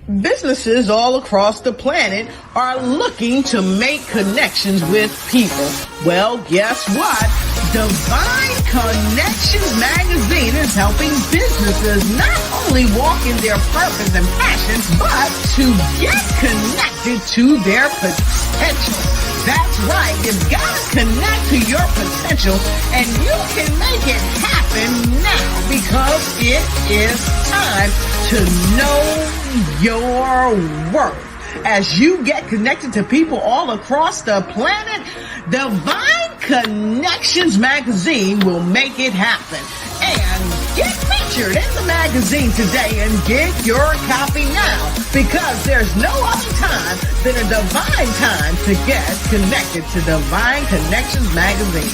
Businesses all across the planet are looking to make connections with people. Well, guess what? Divine Connections magazine is helping businesses not only walk in their purpose and passions, but to get connected to their potential. That's right. You've got to connect to your potential, and you can make it happen now because it is time to know your worth. As you get connected to people all across the planet, Divine Connections magazine will make it happen. And get featured in the magazine today and get your copy now, because there's no other time than a divine time to get connected to Divine Connections magazine.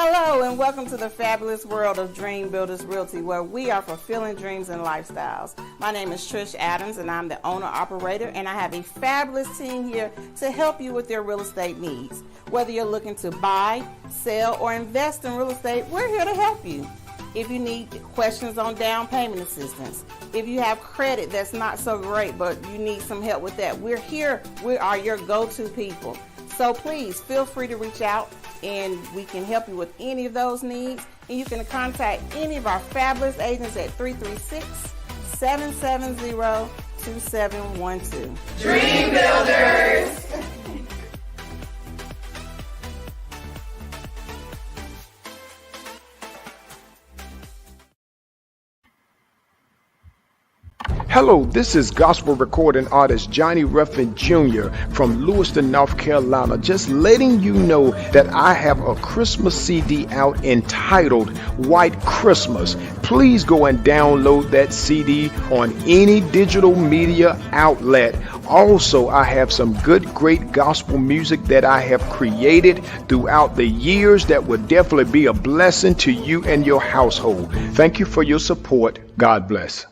Hello and welcome to the fabulous world of Dream Builders Realty, where we are fulfilling dreams and lifestyles. My name is Tricia Adams and I'm the owner-operator, and I have a fabulous team here to help you with your real estate needs. Whether you're looking to buy, sell, or invest in real estate, we're here to help you. If you need questions on down payment assistance, if you have credit that's not so great but you need some help with that, we're here. We are your go-to people. So please feel free to reach out and we can help you with any of those needs. And you can contact any of our fabulous agents at 336-770-2712. Dream Builders! Hello, this is gospel recording artist Johnny Ruffin Jr. from Lewiston, North Carolina, just letting you know that I have a Christmas CD out entitled White Christmas. Please go and download that CD on any digital media outlet. Also, I have some great gospel music that I have created throughout the years that will definitely be a blessing to you and your household. Thank you for your support. God bless.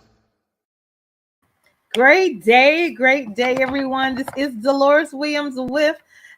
Great day, everyone. This is Deloris Williams with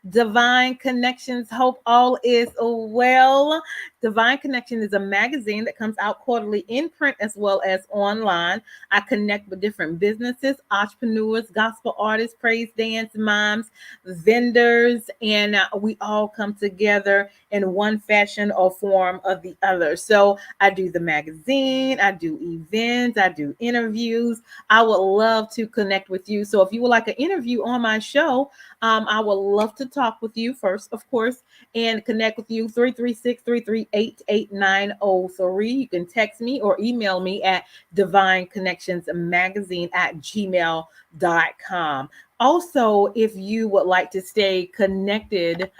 Divine Connections. Hope all is well. Divine Connection is a magazine that comes out quarterly in print as well as online. I connect with different businesses, entrepreneurs, gospel artists, praise dance moms, vendors, and we all come together in one fashion or form or the other. So I do the magazine, I do events, I do interviews. I would love to connect with you. So if you would like an interview on my show, I would love to talk with you first, of course, and connect with you. 336-338-8903. You can text me or email me at divineconnectionsmagazine@gmail.com. Also, if you would like to stay connected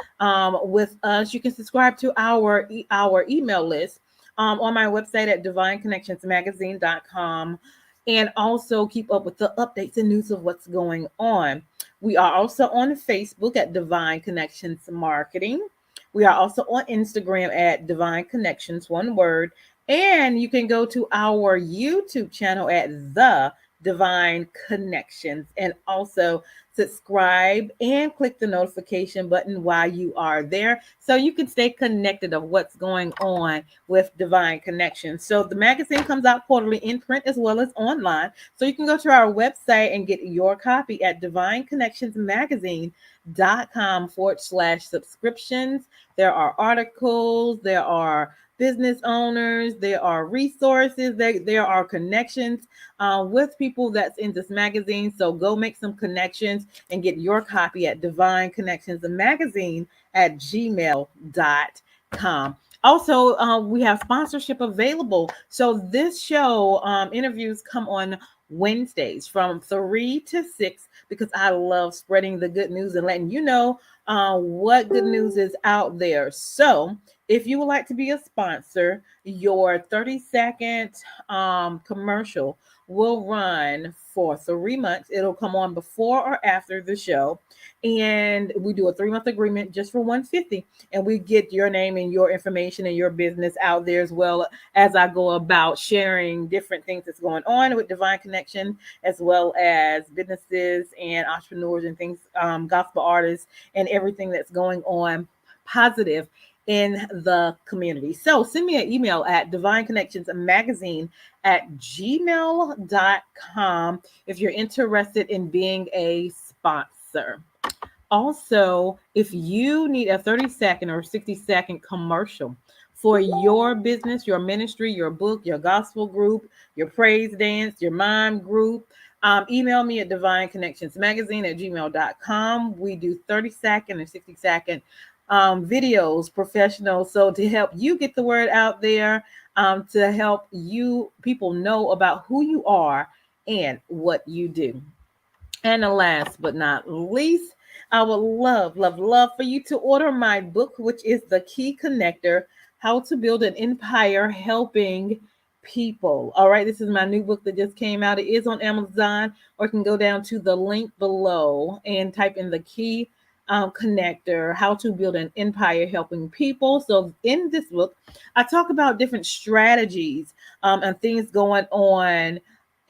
with us, you can subscribe to our email list on my website at divineconnectionsmagazine.com, and also keep up with the updates and news of what's going on. We are also on Facebook at Divine Connections Marketing. We are also on Instagram at Divine Connections, one word. And you can go to our YouTube channel at The Divine Connections, and also subscribe and click the notification button while you are there so you can stay connected of what's going on with Divine Connections. So the magazine comes out quarterly in print as well as online. So you can go to our website and get your copy at divineconnectionsmagazine.com/subscriptions. There are articles, there are business owners, there are resources, there are connections with people that's in this magazine. So go make some connections and get your copy at divineconnectionsmagazine@gmail.com. Also, we have sponsorship available. So this show, interviews come on Wednesdays from 3 to 6 because I love spreading the good news and letting you know what good news is out there. So if you would like to be a sponsor, your 30-second commercial will run for 3 months. It'll come on before or after the show. And we do a 3-month agreement just for 150. And we get your name and your information and your business out there, as well as I go about sharing different things that's going on with Divine Connection, as well as businesses and entrepreneurs and things, gospel artists, and everything that's going on positive in the community. So send me an email at divineconnectionsmagazine@gmail.com if you're interested in being a sponsor. Also, if you need a 30-second or 60-second commercial for your business, your ministry, your book, your gospel group, your praise dance, your mime group, email me at divineconnectionsmagazine@gmail.com. We do 30-second and 60-second videos, professional. So to help you get the word out there, to help you people know about who you are and what you do. And last but not least, I would love for you to order my book, which is The Key Connector: How to Build an Empire Helping People. All right, this is my new book that just came out. It is on Amazon, or you can go down to the link below and type in The Key Connector: How to Build an Empire Helping People. So in this book, I talk about different strategies and things going on,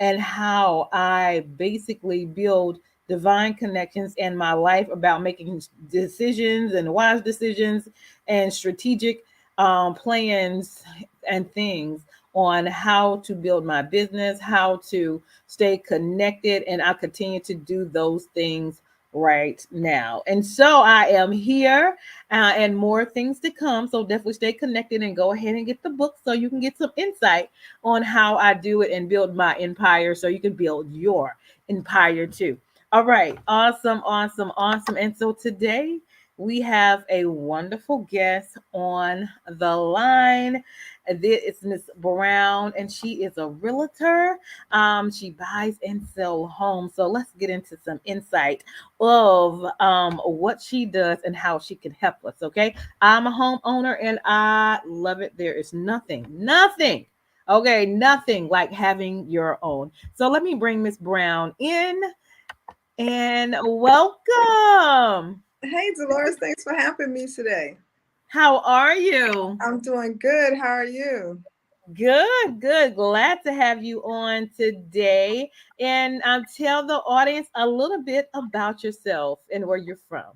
and how I basically build divine connections in my life, about making decisions and wise decisions and strategic plans and things on how to build my business, how to stay connected. And I continue to do those things right now. And so I am here, and more things to come. So definitely stay connected and go ahead and get the book so you can get some insight on how I do it and build my empire, so you can build your empire too. All right. Awesome. And so today we have a wonderful guest on the line. It's Miss Brown, and she is a realtor. She buys and sells homes. So let's get into some insight of what she does and how she can help us. Okay. I'm a homeowner and I love it. There is nothing. Okay, nothing like having your own. So let me bring Miss Brown in, and welcome. Hey, Dolores, thanks for having me today. How are you? I'm doing good. How are you? Good. Glad to have you on today. And tell the audience a little bit about yourself and where you're from.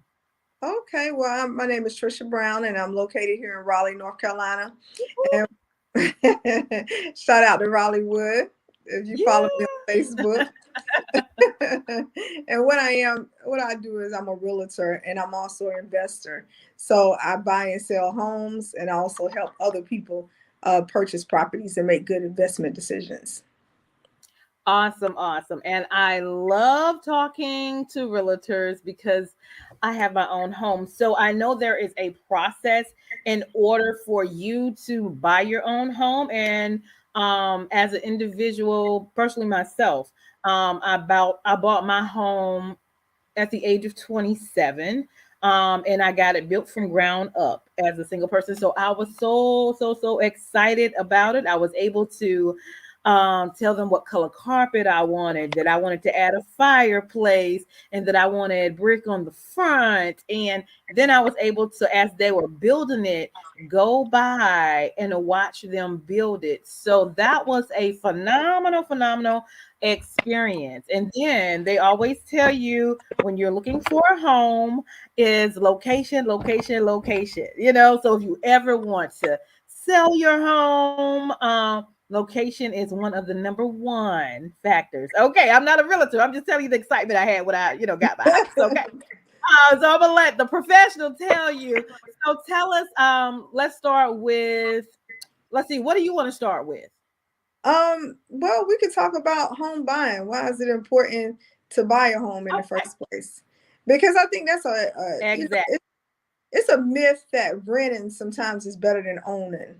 Okay, well, my name is Tricia Brown, and I'm located here in Raleigh, North Carolina. And shout out to Raleigh Wood if you follow me on Facebook. And what I do is I'm a realtor, and I'm also an investor. So I buy and sell homes, and I also help other people purchase properties and make good investment decisions. Awesome. And I love talking to realtors because I have my own home. So I know there is a process in order for you to buy your own home. And as an individual, personally myself, I bought my home at the age of 27. And I got it built from ground up as a single person. So I was so excited about it. I was able to tell them what color carpet I wanted, that I wanted to add a fireplace, and that I wanted brick on the front. And then I was able to, as they were building it, go by and watch them build it. So that was a phenomenal experience. And then they always tell you, when you're looking for a home, is location. So if you ever want to sell your home, location is one of the number one factors. Okay, I'm not a realtor. I'm just telling you the excitement I had when I, got my house. Okay. So I'm gonna let the professional tell you. So tell us, let's start with, let's see, what do you want to start with? Well, we could talk about home buying. Why is it important to buy a home in the first place? Because I think that's exactly. It's a myth that renting sometimes is better than owning.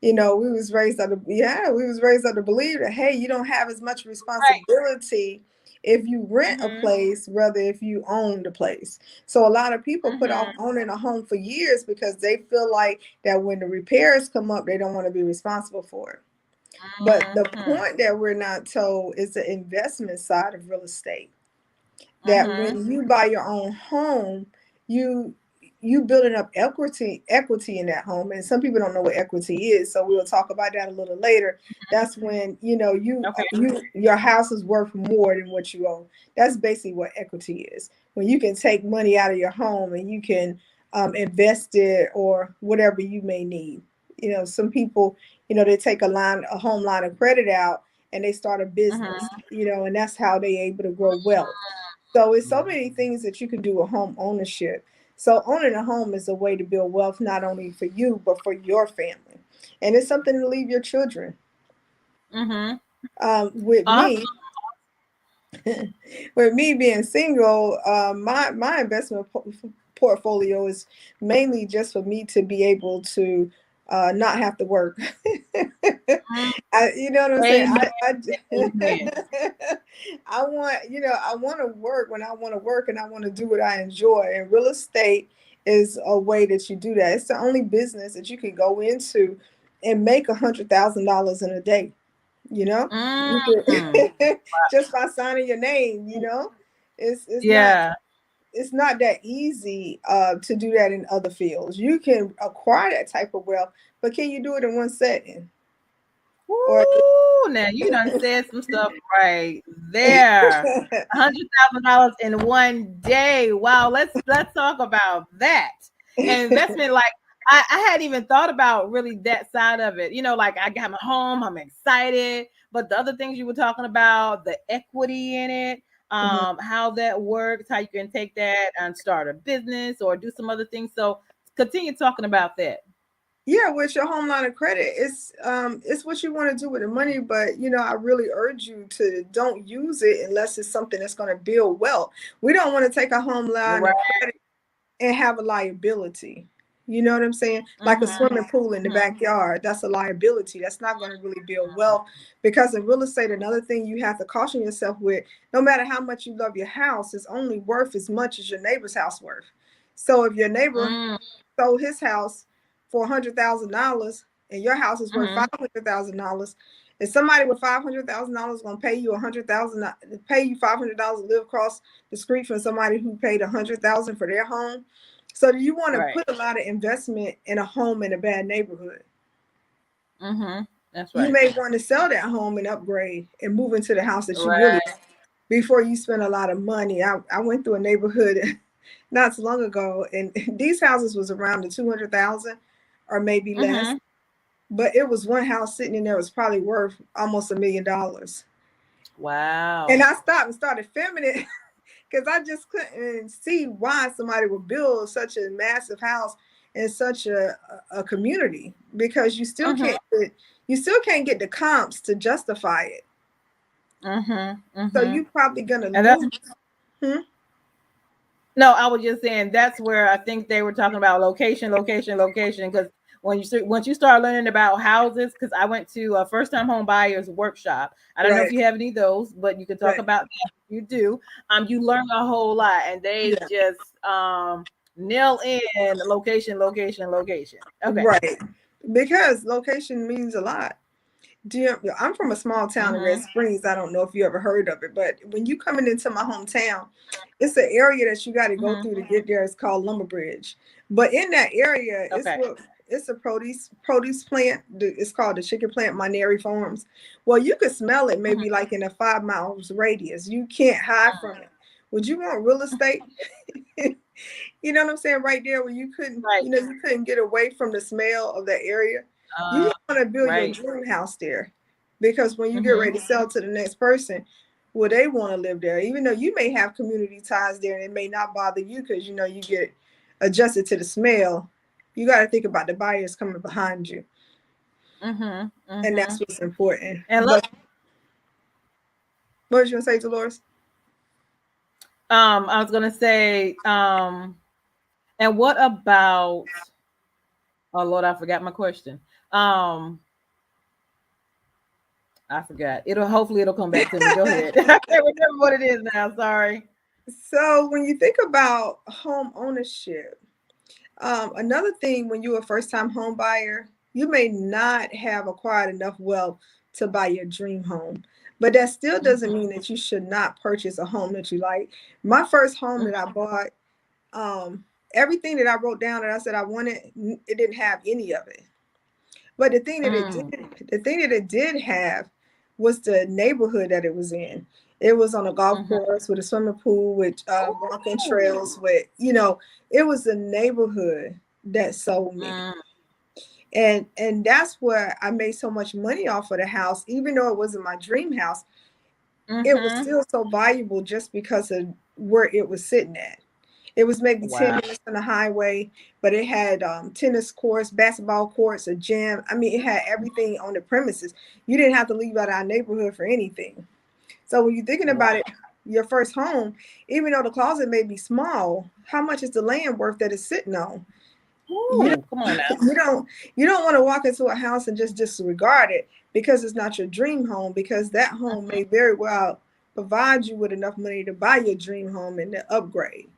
We was raised up to believe that, hey, you don't have as much responsibility if you rent a place, rather if you own the place. So a lot of people put off owning a home for years because they feel like that when the repairs come up, they don't want to be responsible for it. But the Mhm. point that we're not told is the investment side of real estate. That Mhm. when you buy your own home, you you building up equity in that home. And some people don't know what equity is, so we'll talk about that a little later. That's when Okay. your house is worth more than what you own. That's basically what equity is. When you can take money out of your home and you can invest it or whatever you may need. Some people, they take a home line of credit out and they start a business, Mhm. and that's how they able to grow wealth. So it's so many things that you can do with home ownership. So owning a home is a way to build wealth not only for you but for your family, and it's something to leave your children. Mhm. With Awesome. me, with me being single, my investment portfolio is mainly just for me to be able to not have to work. Mm. You know what I'm saying? Amen. Amen. I want to work when I want to work, and I want to do what I enjoy. And real estate is a way that you do that. It's the only business that you can go into and make $100,000 in a day. You Mm. can just by signing your name. It's not Yeah. it's not that easy to do that in other fields. You can acquire that type of wealth, but can you do it in one setting? Or Woo! Now you done said some stuff right there. $100,000 in one day. Wow. Let's talk about that. And investment, like I hadn't even thought about really that side of it. Like I got my home, I'm excited. But the other things you were talking about, the equity in it, Mhm. how that works, how you can take that and start a business or do some other things. So continue talking about that. Yeah, with your home line of credit, it's what you want to do with the money, but I really urge you to don't use it unless it's something that's going to build wealth. We don't want to take a home line Right. of credit and have a liability. You know what I'm saying? Like a Mm-hmm. swimming pool in the backyard, that's a liability. That's not going to really build wealth, because in real estate, another thing you have to caution yourself with, no matter how much you love your house, it's only worth as much as your neighbor's house worth. So if your neighbor Mm-hmm. sold his house for $100,000 and your house is worth Mm-hmm. $500,000, is somebody with $500,000 going to pay you pay you $500 to live across the street from somebody who paid $100,000 for their home? So do you want to Right. put a lot of investment in a home in a bad neighborhood? Mm-hmm. That's You right. may want to sell that home and upgrade and move into the house that you really, Right. before you spend a lot of money. I went through a neighborhood not so long ago, and these houses was around the 200,000 or maybe less, Mm-hmm. but it was one house sitting in there was probably worth almost $1 million. And Wow. I stopped and started filming it because I just couldn't see why somebody would build such a massive house in such a community, because Mm-hmm. you still can't get the comps to justify it. Mm-hmm. So Mm-hmm. you probably gonna And that's lose. Hmm? no, I was just saying that's where I think they were talking about location, location, location. Because once you start learning about houses, because I went to a first time home buyers workshop. I don't know if Right, you have any of those, but you could talk right, about that if you do. You learn a whole lot, and they yeah, just nail in location, location, location. Okay. right. Because location means a lot. I'm from a small town in Red Mm-hmm. Springs. I don't know if you ever heard of it, but when you coming into my hometown, it's an area that you got to go Mm-hmm. through to get there. It's called Lumber Bridge. But in that area, Okay. it's a produce plant. It's called the chicken plant, Mineri Farms. Well, you could smell it Mm-hmm. maybe like in a 5 miles radius. You can't hide from it. Would you want real estate? You know what I'm saying? Right there where Right. you couldn't get away from the smell of that area. You Uh, want to build your right. dream house there, because when you get Mm-hmm. ready to sell to the next person, will they want to live there? Even though you may have community ties there and it may not bother you because you get adjusted to the smell, you got to think about the buyers coming behind you. Mm-hmm. And Mm-hmm. that's what's important. And look, But what was you going to say, Dolores? I was gonna say, and what about? Oh Lord, I forgot my question. Um, I forgot. Hopefully it'll come back to me. Go ahead. I can't remember what it is now. Sorry. So when you think about home ownership, another thing, when you're a first time home buyer, you may not have acquired enough wealth to buy your dream home. But that still doesn't mean that you should not purchase a home that you like. My first home that I bought, everything that I wrote down that I said I wanted, it didn't have any of it. But the thing that it did have was the neighborhood that it was in. It was on a golf course with a swimming pool, with walking trails, with, you know, it was the neighborhood that sold me. And that's where I made so much money off of the house, even though it wasn't my dream house. It was still so valuable just because of where it was sitting at. It was maybe 10 minutes from the highway, but it had tennis courts, basketball courts, a gym. I mean, it had everything on the premises. You didn't have to leave out our neighborhood for anything. So when you're thinking about it, your first home, even though the closet may be small, how much is the land worth that it's sitting on? Ooh, come on now. You don't want to walk into a house and just disregard it because it's not your dream home, because that home may very well provide you with enough money to buy your dream home and to upgrade.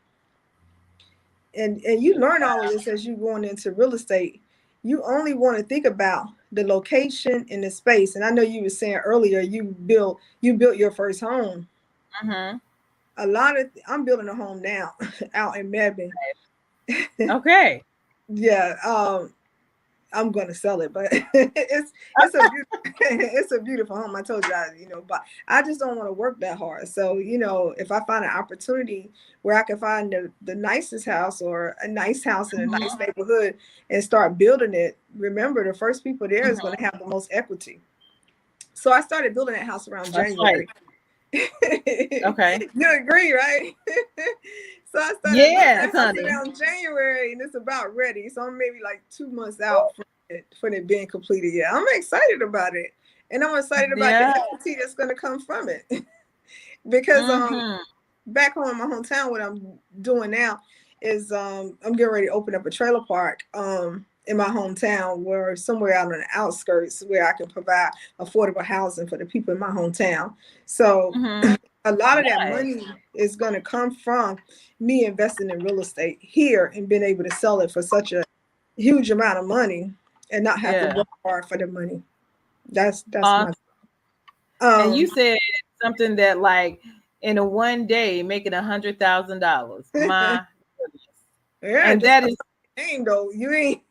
And you learn all of this as you going into real estate. You only want to think about the location and the space. And I know you were saying earlier you built your first home. I'm building a home now out in Mebane. Okay. Yeah, I'm gonna sell it, but it's a beautiful home. I told you, but I just don't want to work that hard. So, if I find an opportunity where I can find the nicest house or a nice house in a nice neighborhood and start building it, remember the first people there is going to have the most equity. So I started building that house around January. Right. Okay. You agree, right? So I started yes, around January, and it's about ready. So I'm maybe like 2 months out from it being completed. Yeah, I'm excited about it, and I'm excited about the equity that's going to come from it. Because back home in my hometown, what I'm doing now is I'm getting ready to open up a trailer park in my hometown, where somewhere out on the outskirts where I can provide affordable housing for the people in my hometown. So a lot of that money is going to come from me investing in real estate here and being able to sell it for such a huge amount of money and not have to work hard for the money. That's my. And you said something that like in a one day making $100,000. My goodness. Yeah, and that is name though. You ain't.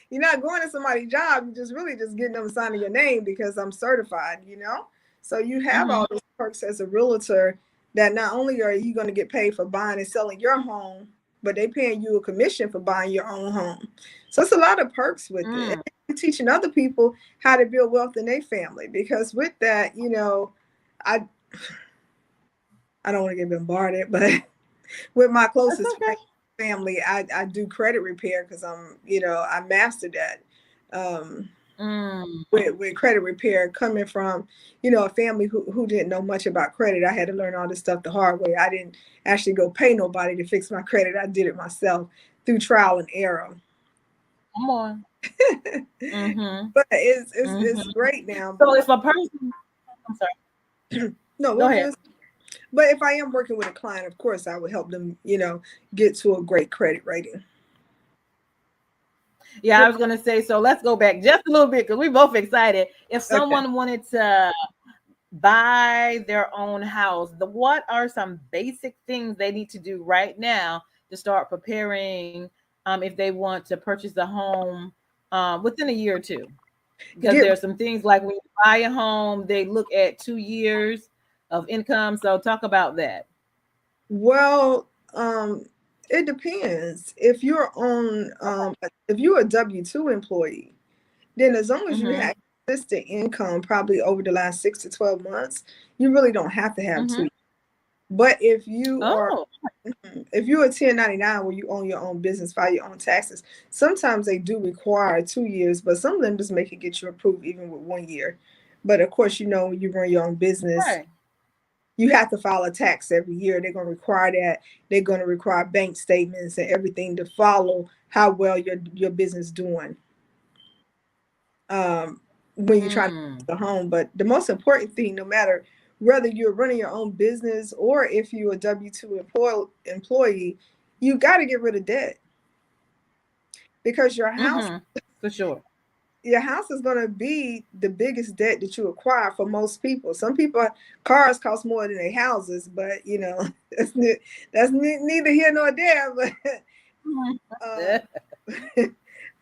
You're not going to somebody's job. You're just really just getting them signing your name because I'm certified. So you have all those perks as a realtor that not only are you going to get paid for buying and selling your home, but they paying you a commission for buying your own home. So it's a lot of perks with it. And teaching other people how to build wealth in their family, because with that, I don't want to get bombarded, but with my closest family, I do credit repair because I mastered that. With credit repair, coming from a family who didn't know much about credit, I had to learn all this stuff the hard way. I didn't actually go pay nobody to fix my credit. I did it myself through trial and error. Come on. But it's great now. So if a person, I'm sorry. No, go ahead. But if I am working with a client, of course, I would help them, get to a great credit rating. Yeah, I was going to say, so let's go back just a little bit because we're both excited. If someone wanted to buy their own house, what are some basic things they need to do right now to start preparing if they want to purchase a home within a year or two? Because there's some things like when you buy a home, they look at 2 years of income. So talk about that. Well, it depends. If you're if you're a W-2 employee, then as long as you have consistent income, probably over the last 6 to 12 months, you really don't have to have 2. But if you are, if you're a 1099 where you own your own business, file your own taxes, sometimes they do require 2 years, but some lenders make it get you approved even with 1 year. But of course, you run your own business. You have to file a tax every year. They're going to require that. They're going to require bank statements and everything to follow how well your business doing when you're trying to buy the home. But the most important thing, no matter whether you're running your own business or if you're a W-2 employee, you got to get rid of debt, because your house, for sure, your house is going to be the biggest debt that you acquire for most people. Some people, cars cost more than their houses, but you know, neither here nor there. But uh,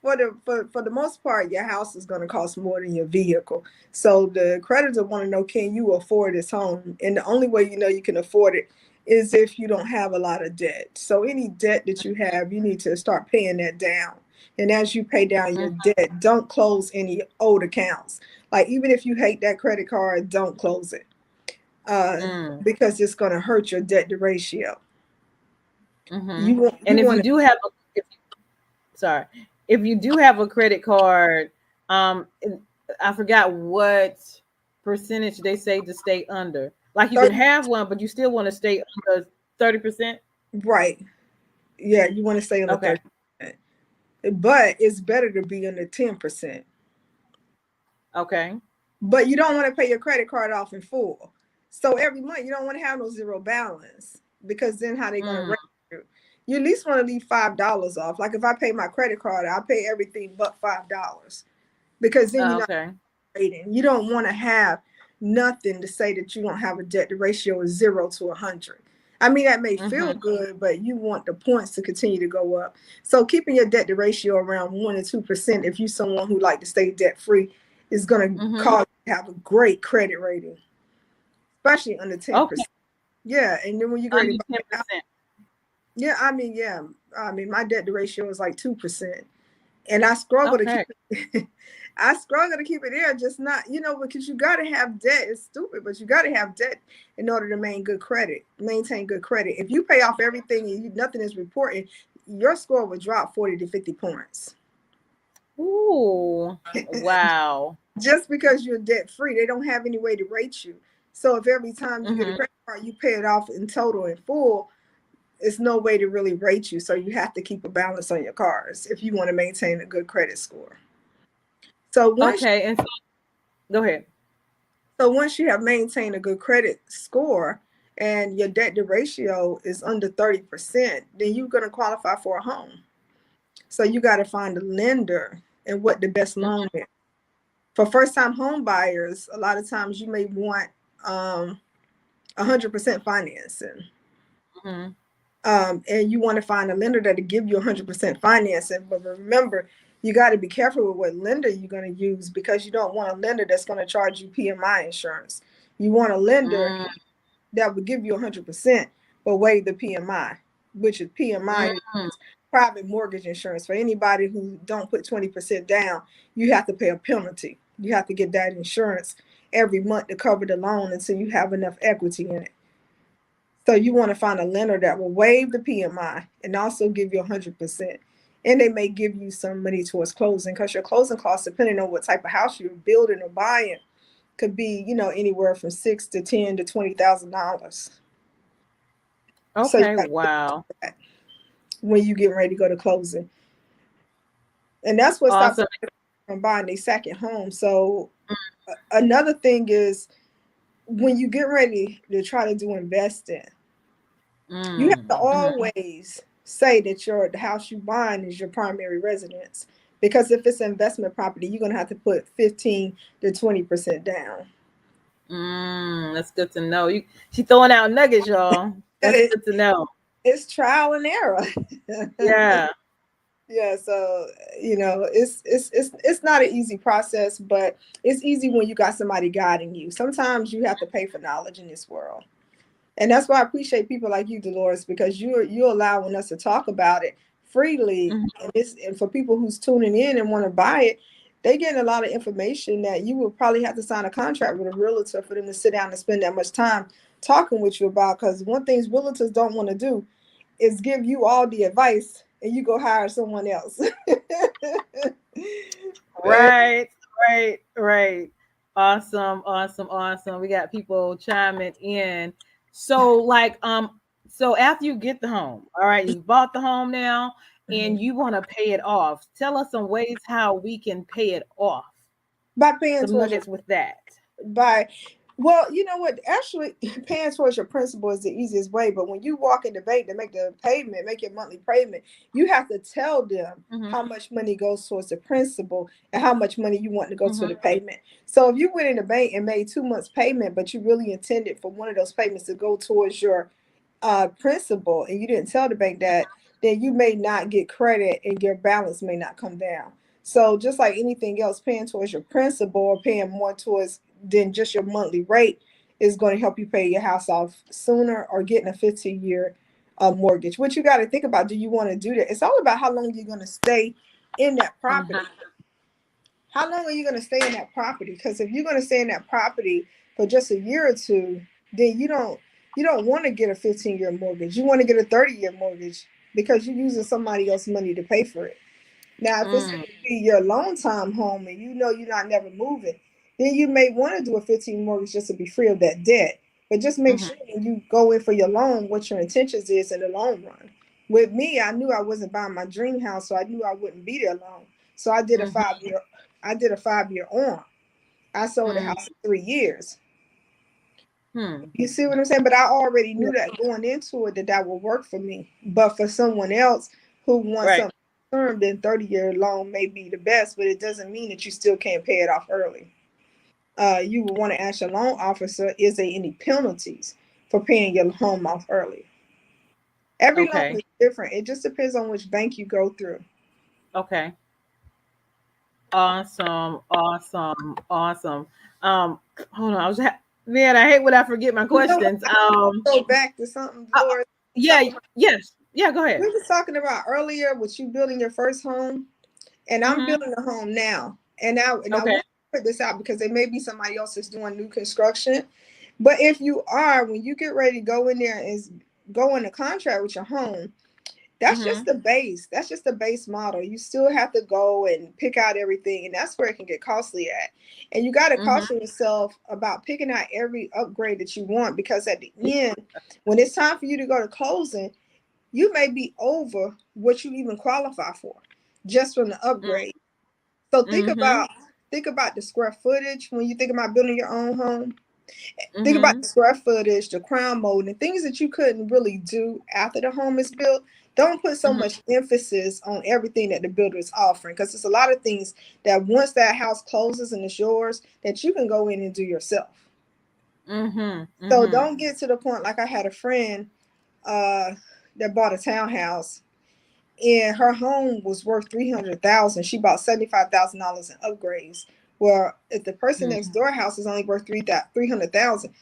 for the most part, your house is going to cost more than your vehicle. So the creditor want to know, can you afford this home? And the only way you know you can afford it is if you don't have a lot of debt. So any debt that you have, you need to start paying that down. And as you pay down your debt, don't close any old accounts. Like even if you hate that credit card, don't close it because it's going to hurt your debt to ratio. And if you do have if you do have a credit card, I forgot what percentage they say to stay under. Like you 30, can have one, but you still want to stay under 30%. right? Yeah, you want to stay under 30%. But it's better to be under 10%. Okay. But you don't want to pay your credit card off in full. So every month you don't want to have no zero balance because then how they going to rate you? You at least want to leave $5 off. Like if I pay my credit card, I pay everything but $5 because then you're not rating. You don't want to have nothing to say that you don't have a debt to ratio of 0 to 100. I mean, that may feel good, but you want the points to continue to go up. So keeping your debt to ratio around 1 or 2%, if you're someone who like to stay debt free, is going to cause you to have a great credit rating, especially under 10%. Okay. Yeah, and then when you go to 10%. Yeah, I mean, my debt to ratio is like 2%, and I struggle to keep it. I struggle to keep it there, just not, because you got to have debt. It's stupid, but you got to have debt in order to maintain good credit. If you pay off everything and nothing is reporting, your score would drop 40 to 50 points. Ooh, wow. Just because you're debt free, they don't have any way to rate you. So if every time you get a credit card, you pay it off in total in full, it's no way to really rate you. So you have to keep a balance on your cards if you want to maintain a good credit score. So go ahead. So once you have maintained a good credit score and your debt to ratio is under 30%, then you're going to qualify for a home. So you got to find a lender and what the best loan is. For first-time home buyers, a lot of times you may want 100% financing. And you want to find a lender that'll give you 100% financing. But remember, you got to be careful with what lender you're going to use because you don't want a lender that's going to charge you PMI insurance. You want a lender that will give you 100% but waive the PMI, which is PMI is private mortgage insurance. For anybody who don't put 20% down, you have to pay a penalty. You have to get that insurance every month to cover the loan until you have enough equity in it. So you want to find a lender that will waive the PMI and also give you 100%. And they may give you some money towards closing because your closing costs, depending on what type of house you're building or buying, could be, anywhere from $6,000 to $10,000 to $20,000. Okay, so wow. When you get ready to go to closing. And that's what stops them from buying their second home. So another thing is when you get ready to try to do investing, you have to always say that the house you buying is your primary residence. Because if it's investment property, you're going to have to put 15 to 20% down. That's good to know. She's throwing out nuggets, y'all. That's good to know. It's trial and error. Yeah. Yeah, so it's not an easy process, but it's easy when you got somebody guiding you. Sometimes you have to pay for knowledge in this world. And that's why I appreciate people like you, Deloris, because you're allowing us to talk about it freely. And for people who's tuning in and want to buy it, they getting a lot of information that you will probably have to sign a contract with a realtor for them to sit down and spend that much time talking with you about. Because one thing realtors don't want to do is give you all the advice and you go hire someone else. Right. Awesome. We got people chiming in. So so after you get the home, all right, you bought the home now and you want to pay it off. Tell us some ways how we can pay it off. By paying some nuggets with that. By Well, you know what? Actually, paying towards your principal is the easiest way. But when you walk in the bank to make the payment, make your monthly payment, you have to tell them Mm-hmm. how much money goes towards the principal and how much money you want to go to Mm-hmm. the payment. So if you went in the bank and made 2 months payment, but you really intended for one of those payments to go towards your principal, and you didn't tell the bank that, then you may not get credit and your balance may not come down. So just like anything else, paying towards your principal or paying more towards than just your monthly rate is going to help you pay your house off sooner, or getting a 15-year mortgage. What you got to think about, do you want to do that? It's all about how long you're going to stay in that property. How long are you going to stay in that property? Because if you're going to stay in that property for just a year or two, then you don't want to get a 15-year mortgage. You want to get a 30-year mortgage because you're using somebody else's money to pay for it. Now, if it's going Mm. to be your long time home and you know you're not never moving, then you may want to do a 15 mortgage just to be free of that debt. But just make Mm-hmm. sure when you go in for your loan, what your intentions is in the long run. With me, I knew I wasn't buying my dream house, so I knew I wouldn't be there long. So Mm-hmm. I did a 5-year on. I sold the Mm-hmm. house in 3 years. Hmm. You see what I'm saying? But I already Yeah. knew that going into it, that that would work for me. But for someone else who wants Right. something term, then 30-year loan may be the best, but it doesn't mean that you still can't pay it off early. You would want to ask your loan officer, is there any penalties for paying your home off early? Every loan Okay. is different. It just depends on which bank you go through. Okay. Awesome. Awesome. Awesome. Hold on. Man, I hate when I forget my You know, questions. I go back to something, Uh, Laura. yeah. Yes. Yeah. Go We ahead. were talking about earlier with you building your first home, and I'm Mm-hmm. building a home now. And I Okay. want to put this out because there may be somebody else that's doing new construction. But if you are, when you get ready to go in there and go in a contract with your home, that's just Mm-hmm. the base. That's just the base model. You still have to go and pick out everything, and that's where it can get costly at. And you got to Mm-hmm. caution yourself about picking out every upgrade that you want, because at the end, when it's time for you to go to closing, you may be over what you even qualify for just from the upgrade. So Mm-hmm. think about the square footage when you think about building your own home. Think about Mm-hmm. the square footage, the crown mold, and things that you couldn't really do after the home is built. Don't put so Mm-hmm. much emphasis on everything that the builder is offering, because there's a lot of things that once that house closes and it's yours, that you can go in and do yourself. Mm-hmm. So Mm-hmm. don't get to the point like I had a friend uh, that bought a townhouse, and her home was worth 300,000. She bought $75,000 in upgrades. Well, if the person next door house is only worth 300,000,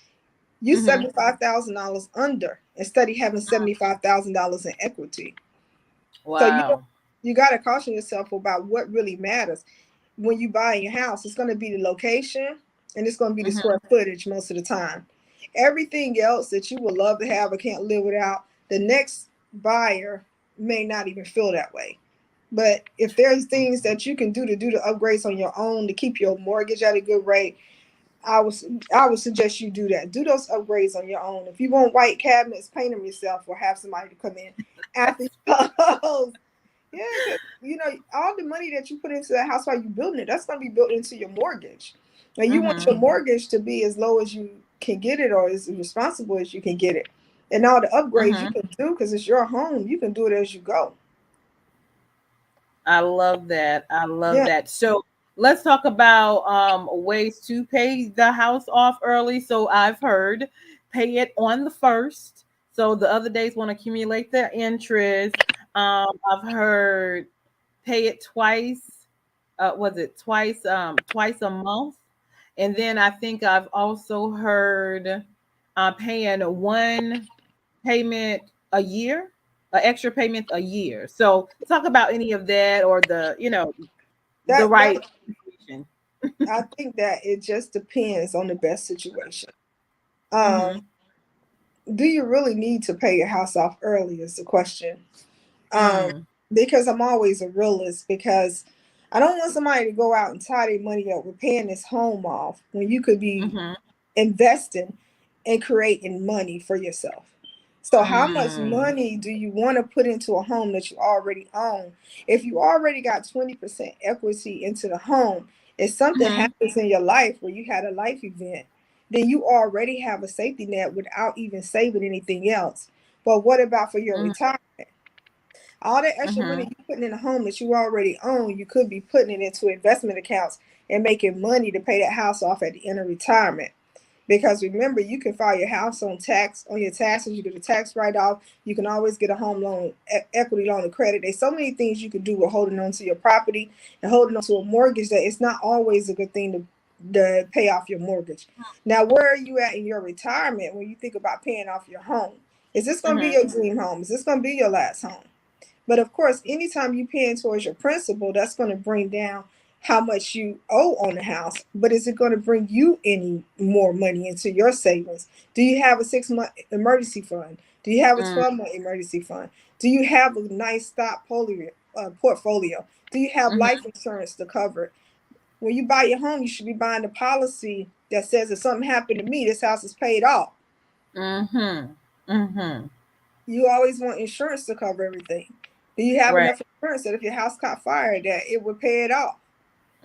you Mm-hmm. $75,000 under instead of having $75,000 in equity. So Wow. you got to caution yourself about what really matters when you buy your house. It's going to be the location, and it's going to be the Mm-hmm. square footage most of the time. Everything else that you would love to have or can't live without, the next buyer may not even feel that way. But if there's things that you can do the upgrades on your own to keep your mortgage at a good rate, I would suggest you do that. Do those upgrades on your own. If you want white cabinets, paint them yourself or have somebody to come in after you close. Yeah, because all the money that you put into that house while you building it, that's going to be built into your mortgage. And you want Mm-hmm. your mortgage to be as low as you can get it, or as responsible as you can get it. And all the upgrades you Mm-hmm. can do, because it's your home, you can do it as you go. I love that. I love Yeah, that. So let's talk about ways to pay the house off early. So I've heard pay it on the first. So the other days won't accumulate the interest. I've heard pay it twice. Was it twice? Twice a month. And then I think I've also heard paying one payment a year, an extra payment a year. So talk about any of that, or the that right situation. I think that it just depends on the best situation. Um, Mm-hmm. do you really need to pay your house off early is the question. Um, Mm. because I'm always a realist, because I don't want somebody to go out and tie their money up with paying this home off when you could be Mm-hmm. investing and creating money for yourself. So how much Mm. money do you want to put into a home that you already own? If you already got 20% equity into the home, if something Mm-hmm. happens in your life where you had a life event, then you already have a safety net without even saving anything else. But what about for your retirement? All that extra money you putting in a home that you already own, you could be putting it into investment accounts and making money to pay that house off at the end of retirement. Because remember, you can file your house on your taxes. You get a tax write-off. You can always get a home loan, equity loan, and credit. There's so many things you can do with holding on to your property and holding on to a mortgage that it's not always a good thing to pay off your mortgage. Now, where are you at in your retirement when you think about paying off your home? Is this going to be your dream home? Is this going to be your last home? But of course, anytime you paying towards your principal, that's going to bring down how much you owe on the house. But is it going to bring you any more money into your savings? Do you have a 6-month emergency fund? Do you have a 12-month emergency fund? Do you have a nice stock portfolio? Do you have life insurance to cover it? When you buy your home, you should be buying a policy that says if something happened to me, this house is paid off. You always want insurance to cover everything. Do you have enough insurance that if your house caught fire, that it would pay it off?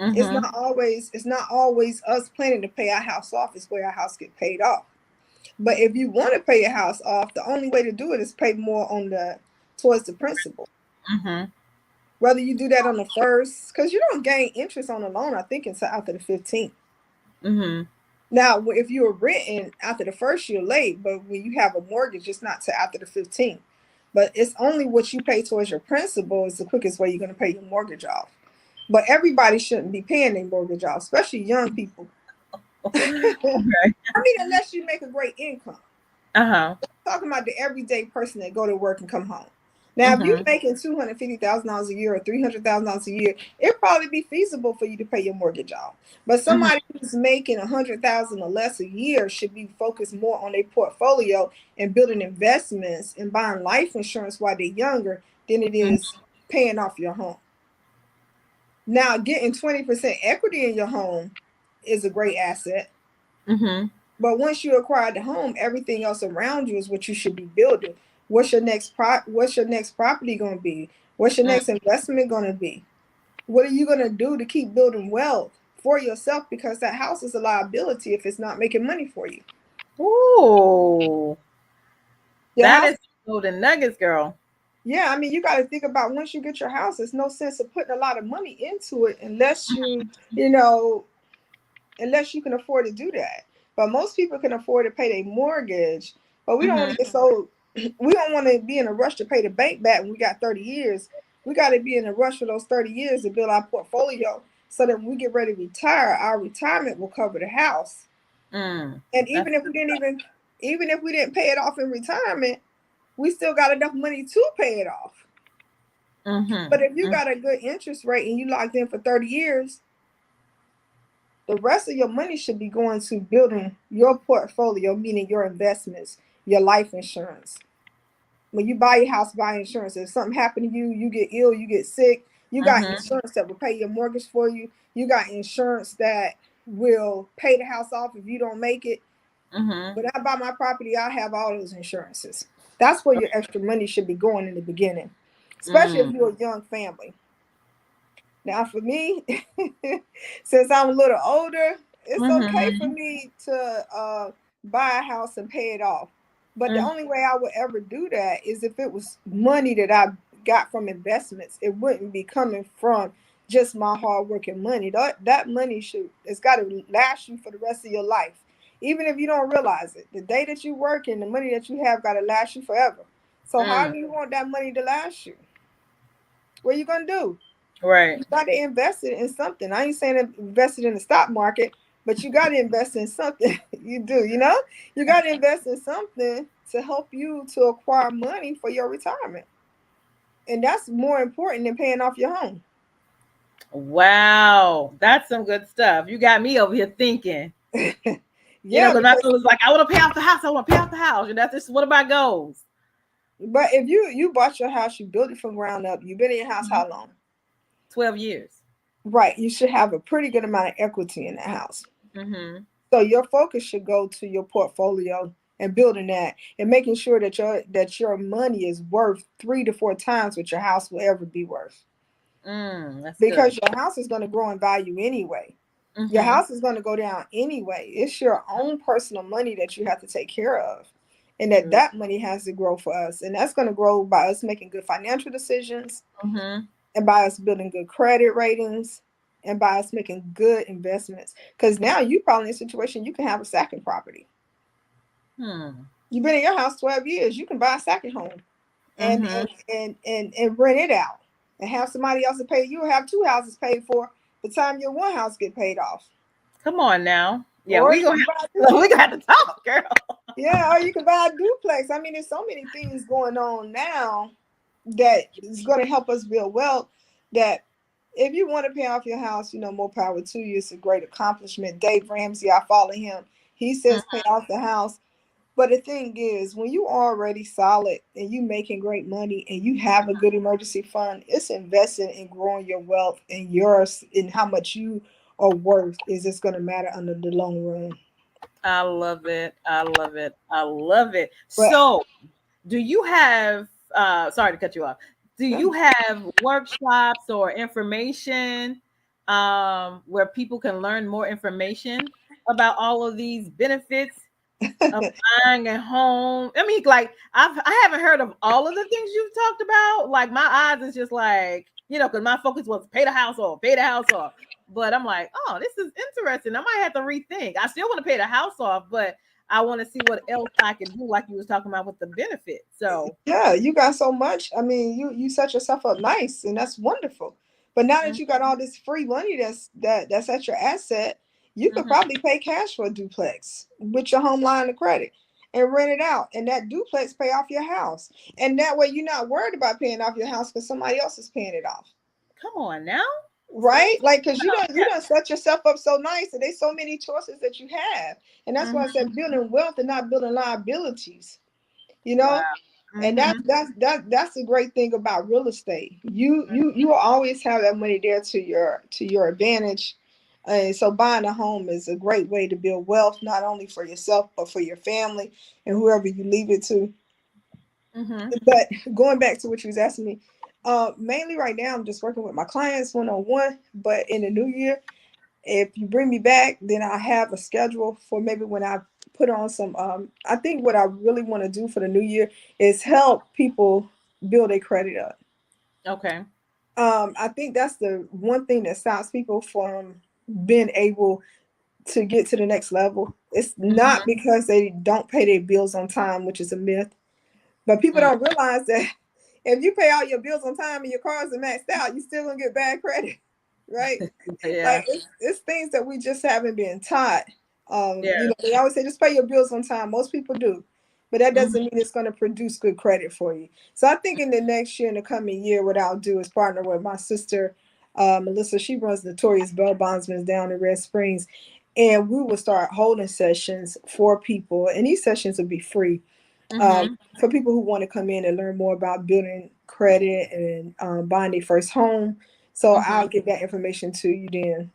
It's not always us planning to pay our house off. It's where our house get paid off. But if you want to pay your house off, the only way to do it is pay more towards the principal. Whether you do that on the first, because you don't gain interest on a loan, I think, until after the 15th. Now, if you were renting after the first, you're late. But when you have a mortgage, it's not till after the 15th. But it's only what you pay towards your principal is the quickest way you're going to pay your mortgage off. But everybody shouldn't be paying their mortgage off, especially young people. I mean, unless you make a great income. I'm talking about the everyday person that go to work and come home. Now, if you're making $250,000 a year or $300,000 a year, it'd probably be feasible for you to pay your mortgage off. But somebody who's making $100,000 or less a year should be focused more on their portfolio and building investments and buying life insurance while they're younger than it is paying off your home. Now, getting 20% equity in your home is a great asset. But once you acquire the home, everything else around you is what you should be building. What's your next property going to be? What's your next investment going to be? What are you going to do to keep building wealth for yourself? Because that house is a liability if it's not making money for you. Ooh, that is golden nuggets, girl. Yeah, I mean, you got to think about once you get your house, there's no sense of putting a lot of money into it unless unless you can afford to do that. But most people can afford to pay their mortgage, but we don't want to get we don't want to be in a rush to pay the bank back when we got 30 years. We got to be in a rush for those 30 years to build our portfolio so that when we get ready to retire, our retirement will cover the house. And even if we didn't pay it off in retirement, we still got enough money to pay it off. But if you got a good interest rate and you locked in for 30 years, the rest of your money should be going to building your portfolio, meaning your investments, your life insurance. When you buy your house, buy insurance. If something happened to you, you get ill, you get sick, you got insurance that will pay your mortgage for you. You got insurance that will pay the house off if you don't make it. When I buy my property, I have all those insurances. That's where your extra money should be going in the beginning, especially if you're a young family. Now, for me, since I'm a little older, it's okay for me to buy a house and pay it off. But the only way I would ever do that is if it was money that I got from investments. It wouldn't be coming from just my hard-working money. That money it's got to last you for the rest of your life. Even if you don't realize it, the day that you work and the money that you have got to last you forever. So how do you want that money to last you? What are you going to do? Right. You got to invest it in something. I ain't saying invest it in the stock market, but you got to invest in something. You do, you got to invest in something to help you to acquire money for your retirement. And that's more important than paying off your home. Wow. That's some good stuff. You got me over here thinking. Because my son was like, I want to pay off the house. I want to pay off the house. And that's just one of my goals. But if you bought your house, you built it from ground up, you've been in your house how long? 12 years. Right. You should have a pretty good amount of equity in that house. So your focus should go to your portfolio and building that and making sure that your money is worth 3 to 4 times what your house will ever be worth. That's because good. your house is going to grow in value anyway. Your house is going to go down anyway. It's your own personal money that you have to take care of. And that money has to grow for us. And that's going to grow by us making good financial decisions, and by us building good credit ratings, and by us making good investments. Because now you're probably in a situation you can have a second property. You've been in your house 12 years. You can buy a second home and rent it out and have somebody else to pay. You'll have two houses paid for the time your one house get paid off. Come on now. Yeah, Or we gonna have to talk, girl. Yeah, or you can buy a duplex. I mean, there's so many things going on now that is going to help us build wealth. That if you want to pay off your house, more power to you. It's a great accomplishment. Dave Ramsey, I follow him. He says pay off the house. But the thing is, when you are already solid and you making great money and you have a good emergency fund, it's investing in growing your wealth, and yours and how much you are worth is just going to matter under the long run. I love it. I love it. I love it. But, so, do you have? Sorry to cut you off. Do you have workshops or information where people can learn more information about all of these benefits of buying a home? I mean, like I haven't heard of all of the things you've talked about. Like my eyes is just like, because my focus was pay the house off. But I'm like, oh, this is interesting. I might have to rethink. I still want to pay the house off, but I want to see what else I can do, like you was talking about with the benefits. So yeah, you got so much. I mean, you set yourself up nice, and that's wonderful. But now that you got all this free money that's at your asset, you could probably pay cash for a duplex with your home line of credit and rent it out, and that duplex pay off your house. And that way you're not worried about paying off your house because somebody else is paying it off. Come on now. Right? Like, because you don't set yourself up so nice, and there's so many choices that you have. And that's why I said building wealth and not building liabilities. Wow. And that's the great thing about real estate. You will always have that money there to your advantage. And so buying a home is a great way to build wealth, not only for yourself, but for your family and whoever you leave it to. But going back to what you was asking me, mainly right now, I'm just working with my clients one-on-one, but in the new year, if you bring me back, then I have a schedule for maybe when I put on some, I think what I really want to do for the new year is help people build their credit up. Okay. I think that's the one thing that stops people from being able to get to the next level. It's not because they don't pay their bills on time, which is a myth, but people don't realize that if you pay all your bills on time and your cars are maxed out, you're still gonna get bad credit, right? Yeah. Like it's things that we just haven't been taught. They always say just pay your bills on time. Most people do, but that doesn't mean it's going to produce good credit for you. So I think in the next year, in the coming year, what I'll do is partner with my sister, Melissa. She runs Notorious Bell Bondsman down in Red Springs, and we will start holding sessions for people, and these sessions will be free. For people who want to come in and learn more about building credit and buying their first home. So I'll get that information to you then.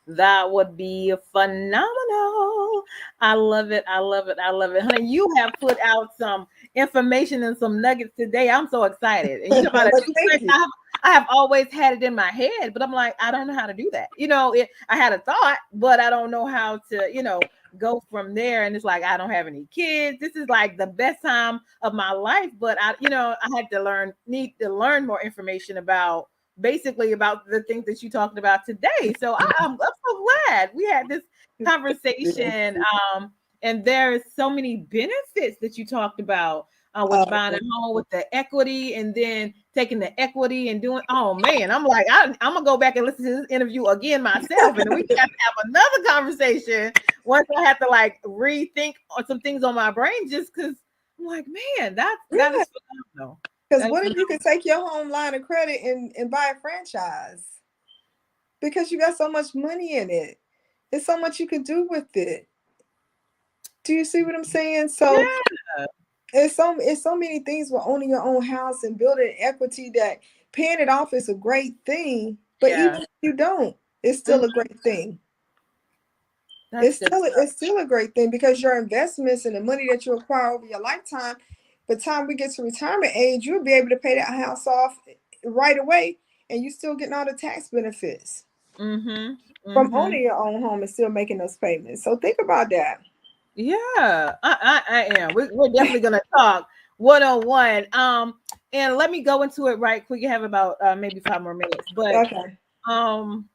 That would be phenomenal. I love it. I love it. I love it. Honey, you have put out some information and some nuggets today. I'm so excited. And you talk about a duplex. I have always had it in my head, but I'm like, I don't know how to do that. I had a thought, but I don't know how to, go from there. And it's like, I don't have any kids. This is like the best time of my life. But I had to need to learn more information about the things that you talked about today. So I'm so glad we had this conversation. And there's so many benefits that you talked about with buying a home, with the equity, and then taking the equity and doing. Oh man, I'm like, I'm gonna go back and listen to this interview again myself, and we got to have another conversation once I have to like rethink on some things on my brain, just because I'm like, man, that is phenomenal. Because what if you could take your home line of credit and buy a franchise? Because you got so much money in it. There's so much you could do with it. Do you see what I'm saying? So it's so many things with owning your own house and building equity that paying it off is a great thing. But even if you don't, it's still a great thing. It's still a great thing because your investments and the money that you acquire over your lifetime, by the time we get to retirement age, you'll be able to pay that house off right away, and you're still getting all the tax benefits. Mm-hmm. from Mm-hmm. owning your own home and still making those payments. So think about that. Yeah, I am. We're definitely gonna talk one on one. And let me go into it right quick. You have about maybe 5 more minutes, but Okay. um,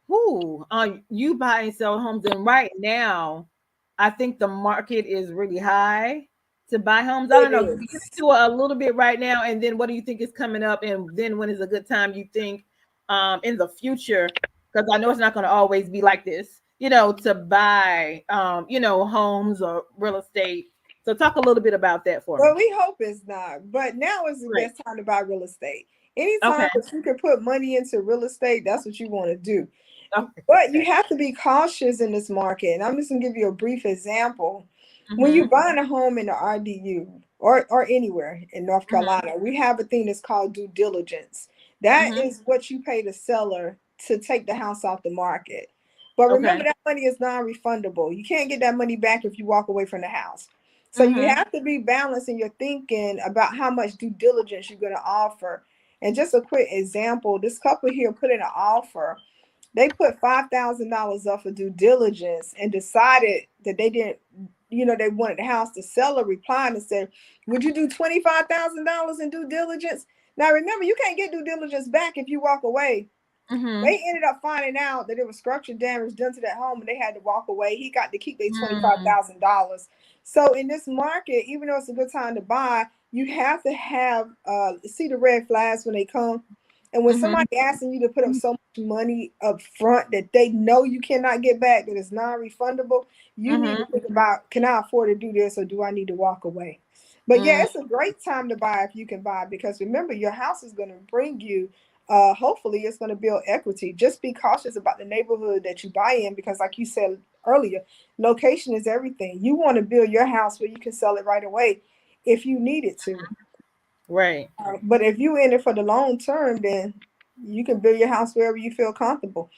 who you buy and sell homes, and right now, I think the market is really high to buy homes. I don't It know. Get is. into it a little bit right now, and then what do you think is coming up, and then when is a good time you think in the future? Because I know it's not going to always be like this, to buy homes or real estate. So talk a little bit about that for Well, me. we hope it's not, but now is the Right. best time to buy real estate. Okay. Anytime that you can put money into real estate, that's what you want to do. But you Okay. have to be cautious in this market. And I'm just gonna give you a brief example. When you're Mhm. buying a home in the RDU or anywhere in North Mhm. Carolina, we have a thing that's called due diligence. That Mhm. is what you pay the seller to take the house off the market. But remember, Okay. that money is non-refundable. You can't get that money back if you walk away from the house. So you Mhm. have to be balanced in your thinking about how much due diligence you're going to offer. And just a quick example, this couple here put in an offer. They put $5,000 up for due diligence and decided that they didn't, they wanted the house. The seller replied and said, "Would you do $25,000 in due diligence?" Now remember, you can't get due diligence back if you walk away. Mhm. They ended up finding out that there was structural damage done to that home and they had to walk away. He got to keep their Mm. $25,000. So in this market, even though it's a good time to buy, you have to have see the red flags when they come. And when Mhm. somebody asking you to put up so much money up front that they know you cannot get back, that is non-refundable, you need to Mhm. think about, can I afford to do this or do I need to walk away? But yeah, Mm. it's a great time to buy if you can buy, because remember, your house is going to bring you, hopefully it's going to build equity. Just be cautious about the neighborhood that you buy in, because like you said earlier, location is everything. You want to build your house where you can sell it right away if you need it to. Right. But if you in it for the long term, then you can build your house wherever you feel comfortable.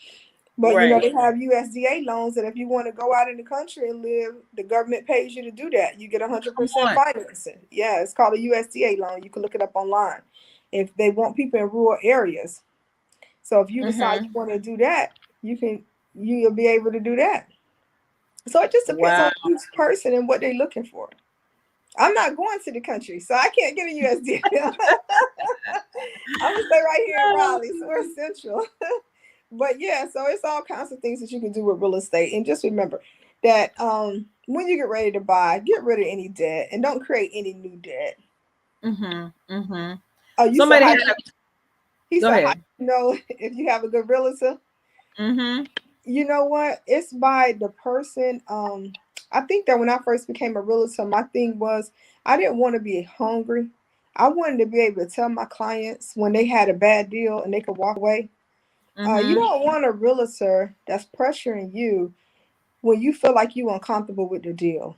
But Right. they have USDA loans that if you want to go out in the country and live, the government pays you to do that. You get Come 100% on. financing. Yeah, it's called a USDA loan. You can look it up online. If they want people in rural areas, so if you decide you Mhm. want to do that, you'll be able to do that. So it just depends Wow. on each person and what they're looking for. I'm not going to the country, so I can't get a USDA. I'm gonna stay right here in Raleigh, so we're central. But yeah, so it's all kinds of things that you can do with real estate. And just remember that when you get ready to buy, get rid of any debt and don't create any new debt. Mhm. Mhm. Oh, you said Somebody how had you a he go said how ahead. you know if you have a good realtor. Mhm. You know what? It's by the person. I think that when I first became a realtor, my thing was I didn't want to be hungry. I wanted to be able to tell my clients when they had a bad deal and they could walk away. You Mhm. don't want a realtor that's pressuring you when you feel like you uncomfortable with the deal.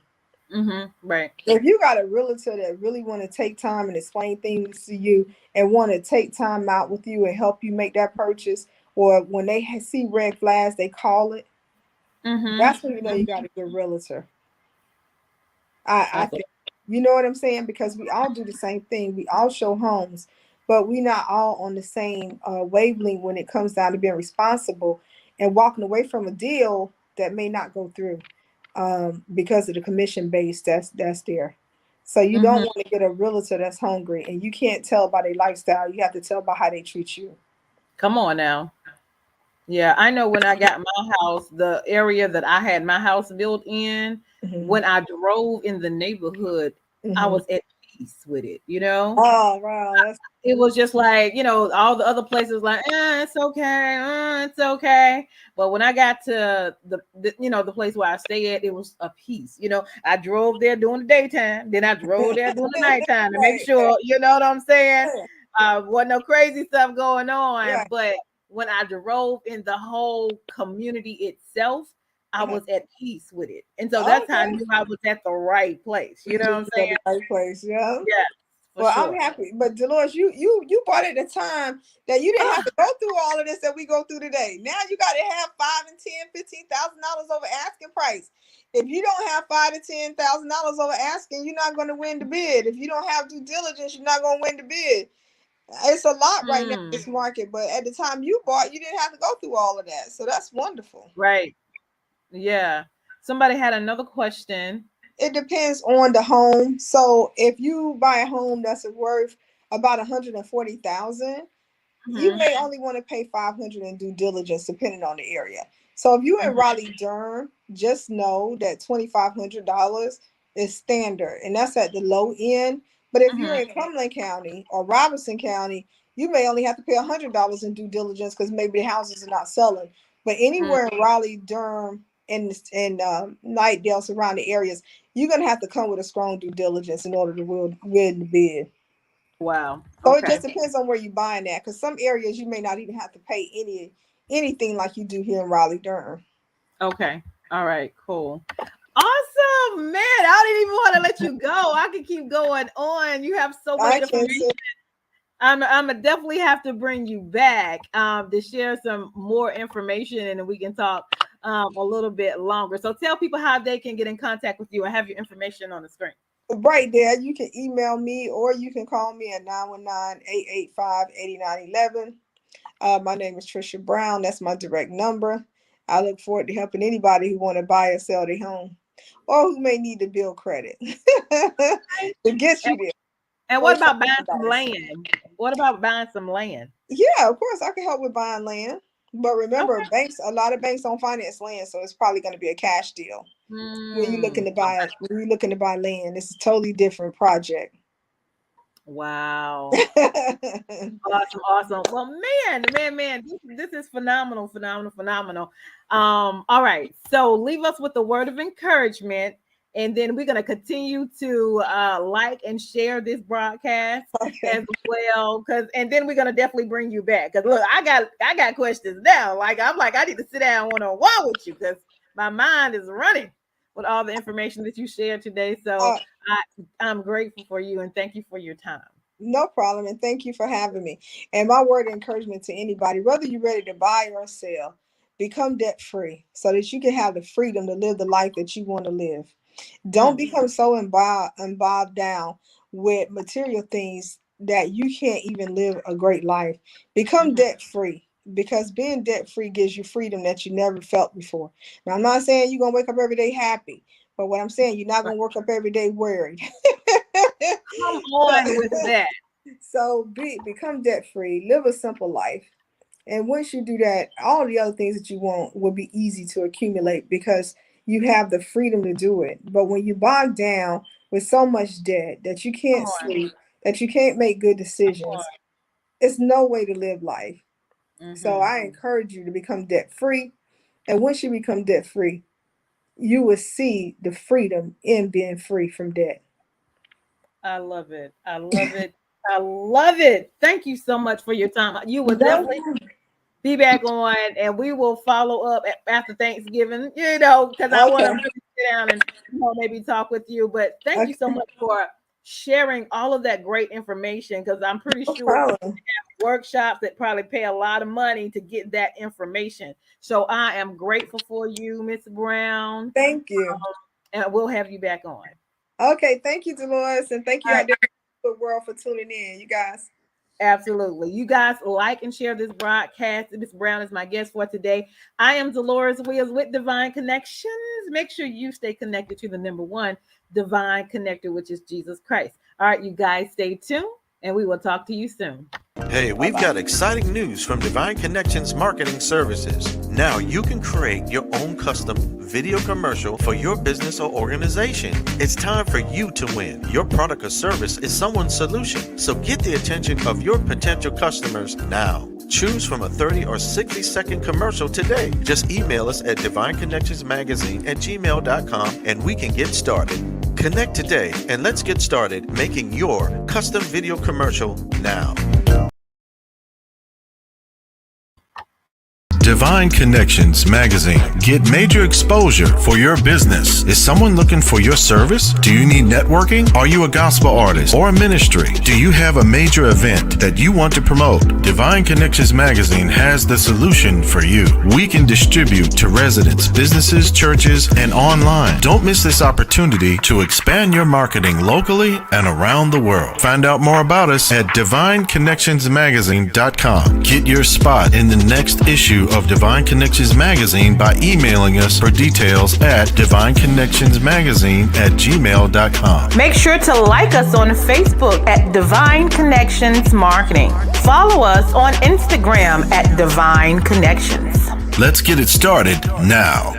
Mhm. Right. If you got a realtor that really want to take time and explain things to you and want to take time out with you and help you make that purchase, or when they see red flags, they call it. Mhm. That's when you know you got Mhm. a good realtor. I That's a, think, you know what I'm saying, because we all do the same thing. We all show homes, but we not all on the same wavelength when it comes down to being responsible and walking away from a deal that may not go through because of the commission base that's there. So you don't mhm. want to get a realtor that's hungry, and you can't tell by their lifestyle. You have to tell by how they treat you. Come on now. Yeah, I know when I got my house, the area that I had my house built in, Hmm. when I drove in the neighborhood, I Hmm. was at peace with it, you know? Oh wow, that's It was just like, all the other places like, it's okay, it's okay. But when I got to the place where I stay at, it was a peace. I drove there during the daytime, then I drove there during the nighttime to make right, sure, you know what I'm saying? right, Wasn't no crazy stuff going on. right. But when I drove in the whole community itself, I Uh-huh. was at peace with it. And so that's how I Okay. knew I was at the right place. You know what I'm At saying? the right place, yeah. Yes, for Well, I'm sure. happy. But Dolores, you bought at a time that you didn't have to go through all of this that we go through today. Now you got to have five and $10,000, $15,000 over asking price. If you don't have $5,000 to $10,000 over asking, you're not going to win the bid. If you don't have due diligence, you're not going to win the bid. It's a lot right now in Mm, this market, but at the time you bought, you didn't have to go through all of that. So that's wonderful. right. Yeah. Somebody had another question. It depends on the home. So if you buy a home that's worth about 140,000, you Mhm, may only want to pay 500 in due diligence depending on the area. So if you're in mhm, Raleigh Durham, just know that $2,500 is standard, and that's at the low end. But if you're mhm, in Cumberland County or Robinson County, you may only have to pay $100 in due diligence because maybe the houses are not selling. But mm. anywhere in Raleigh, Durham, and Nightdale surrounding areas, you're gonna have to come with a strong due diligence in order to win the bid. Wow. So it just Okay. depends on where you're buying at, because some areas you may not even have to pay anything like you do here in Raleigh, Durham. Okay. All right. Cool. Awesome, man. I didn't even want to let you go. I could keep going on. You have so much I can information. say, I'm gonna definitely have to bring you back to share some more information, and then we can talk a little bit longer. So tell people how they can get in contact with you. I have your information on the screen. right there, you can email me or you can call me at 919-885-8911. My name is Tricia Brown. That's my direct number. I look forward to helping anybody who want to buy or sell their home or who may need to build credit to get And, you there. and what First about buying time some buyers. land? What about buying some land? Yeah, of course, I can help with buying land. But remember, Okay. banks, a lot of banks don't finance land, so it's probably going to be a cash deal. When you're looking Mm, to buy it, when you're looking to buy land, it's a totally different project. wow. Awesome, awesome. Well, man, this is phenomenal, phenomenal, phenomenal. All right. So leave us with a word of encouragement, and then we're gonna continue to like and share this broadcast Okay. as well. And then we're gonna definitely bring you back. Cause look, I got questions now. Like I'm like, I need to sit down one on one with you because my mind is running with all the information that you shared today. So Uh, I'm grateful for you and thank you for your time. no problem, and thank you for having me. And my word of encouragement to anybody, whether you're ready to buy or sell, become debt free so that you can have the freedom to live the life that you want to live. Don't Mm, become so involved down with material things that you can't even live a great life. Become mhm. debt free, because being debt free gives you freedom that you never felt before. Now, I'm not saying you're going to wake up every day happy, but what I'm saying, you're not going to wake up every day worried. Come on with that. So become debt free, live a simple life. And once you do that, all the other things that you want will be easy to accumulate because you have the freedom to do it. But when you bog down with so much debt that you Come can't on. sleep, that you can't make good Come decisions, it's no way to live life. on. So Hmm. I encourage you to become debt free. And once you become debt free, you will see the freedom in being free from debt. I love it. I love it. I love it. Thank you so much for your time. You will No, definitely be back on and we will follow up after Thanksgiving, because I want to okay, really sit down and maybe talk with you. But thank you so okay, much for sharing all of that great information because I'm pretty no sure problem. workshops that probably pay a lot of money to get that information. So I am grateful for you, Miss Brown, Thank you. and we'll have you back on. Okay, thank you, Deloris, and thank you All out right. there in the world for tuning in, you guys. Absolutely. You guys like and share this broadcast. Miss Brown is my guest for today. I am Deloris Williams with Divine Connections. Make sure you stay connected to the number one divine connector, which is Jesus Christ. All right, you guys stay tuned and we will talk to you soon. Hey, we've got exciting news from Divine Connections Marketing Services. Now you can create your own custom video commercial for your business or organization. It's time for you to win. Your product or service is someone's solution. So get the attention of your potential customers now. Choose from a 30 or 60-second commercial today. Just email us at divineconnectionsmagazine@gmail.com and we can get started. Connect today and let's get started making your custom video commercial now. Divine Connections magazine. Get major exposure for your business. Is someone looking for your service? Do you need networking? Are you a gospel artist or a ministry? Do you have a major event that you want to promote? Divine Connections magazine has the solution for you. We can distribute to residents, businesses, churches, and online. Don't miss this opportunity to expand your marketing locally and around the world. Find out more about us at divineconnectionsmagazine.com. Get your spot in the next issue of Divine Connections magazine by emailing us for details at divineconnectionsmagazine@gmail.com. Make sure to like us on Facebook at Divine Connections Marketing. Follow us on Instagram at Divine Connections. Let's get it started now.